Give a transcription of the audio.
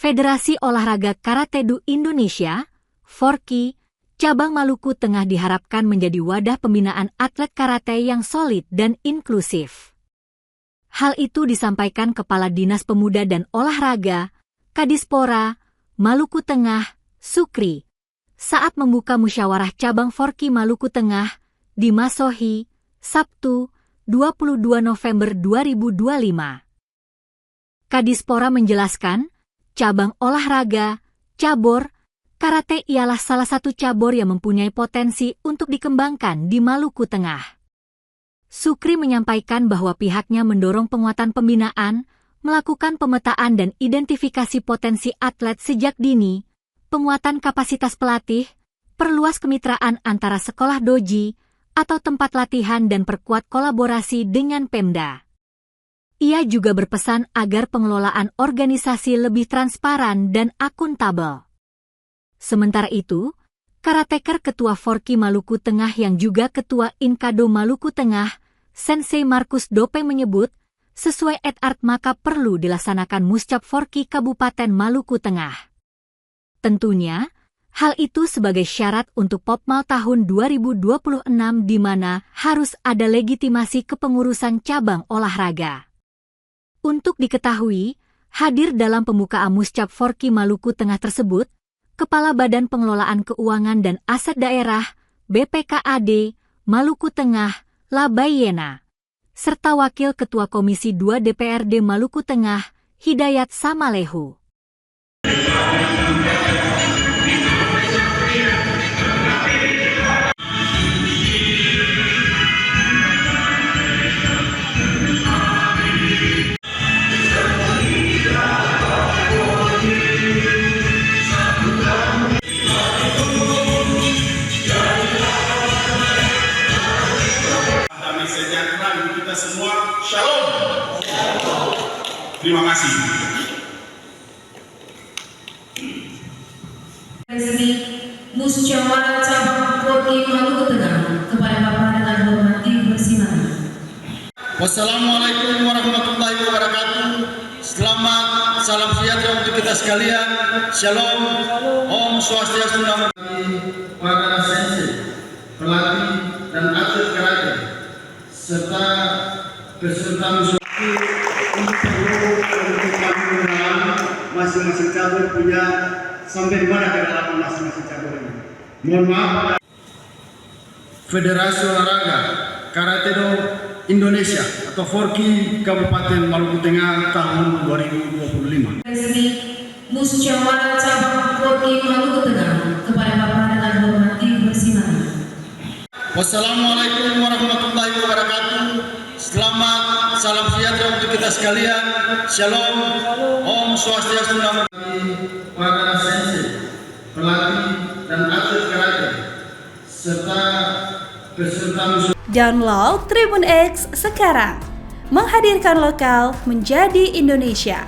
Federasi Olahraga Karate-Do Indonesia, FORKI, cabang Maluku Tengah diharapkan menjadi wadah pembinaan atlet karate yang solid dan inklusif. Hal itu disampaikan Kepala Dinas Pemuda dan Olahraga, Kadispora, Maluku Tengah, Sukri, saat membuka musyawarah cabang FORKI Maluku Tengah di Masohi, Sabtu, 22 November 2025. Kadispora menjelaskan, cabang olahraga, cabur, karate ialah salah satu cabur yang mempunyai potensi untuk dikembangkan di Maluku Tengah. Sukri menyampaikan bahwa pihaknya mendorong penguatan pembinaan, melakukan pemetaan dan identifikasi potensi atlet sejak dini, penguatan kapasitas pelatih, perluas kemitraan antara sekolah doji atau tempat latihan dan perkuat kolaborasi dengan Pemda. Ia juga berpesan agar pengelolaan organisasi lebih transparan dan akuntabel. Sementara itu, karateker Ketua FORKI Maluku Tengah yang juga Ketua Inkado Maluku Tengah, Sensei Markus Dopeng menyebut, sesuai art maka perlu dilaksanakan Muscap FORKI Kabupaten Maluku Tengah. Tentunya, hal itu sebagai syarat untuk Popmal tahun 2026 di mana harus ada legitimasi kepengurusan cabang olahraga. Untuk diketahui, hadir dalam pembukaan Muscap FORKI Maluku Tengah tersebut, Kepala Badan Pengelolaan Keuangan dan Aset Daerah, BPKAD, Maluku Tengah, Labayena, serta Wakil Ketua Komisi 2 DPRD Maluku Tengah, Hidayat Samalehu. Kita semua shalom. Terima kasih. Resmi musyawarah cabang FORKI Maluku Tengah kepada Bapak dengan hormat dipersilakan. Wassalamualaikum warahmatullahi wabarakatuh. Selamat, salam sejahtera untuk kita sekalian. Shalom, Om Swastiastu, Namo Buddhaya. Para sensei, pelatih dan atlet karate serta peserta musyawarah untuk masing-masing cabur punya sampai di mana kedalaman masing-masing cabur ini. Mohon maaf. Federasi Olahraga Karate-Do Indonesia atau FORKI Kabupaten Maluku Tengah tahun 2025. Resmi musyawarah cabang FORKI Maluku Tengah kepada Bapak dengan hormat dipersilakan. Wassalamualaikum warahmatullahi wabarakatuh. Selamat, salam sejahtera untuk kita sekalian. Shalom, Om Swastiastu, Namo Buddhaya. Para sensei, pelatih dan atlet karate serta peserta musyawarah. Download Tribun X sekarang, menghadirkan lokal menjadi Indonesia.